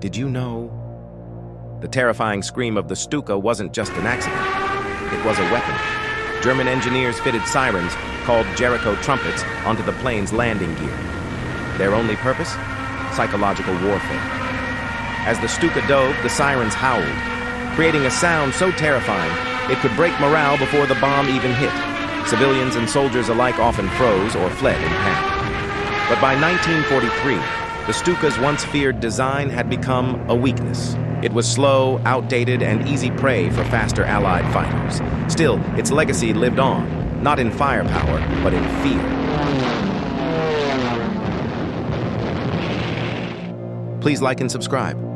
Did you know? The terrifying scream of the Stuka wasn't just an accident. It was a weapon. German engineers fitted sirens, called Jericho Trumpets, onto the plane's landing gear. Their only purpose? Psychological warfare. As the Stuka dove, the sirens howled, creating a sound so terrifying it could break morale before the bomb even hit. Civilians and soldiers alike often froze or fled in panic. But by 1943, the Stuka's once feared design had become a weakness. It was slow, outdated, and easy prey for faster Allied fighters. Still, its legacy lived on, not in firepower, but in fear. Please like and subscribe.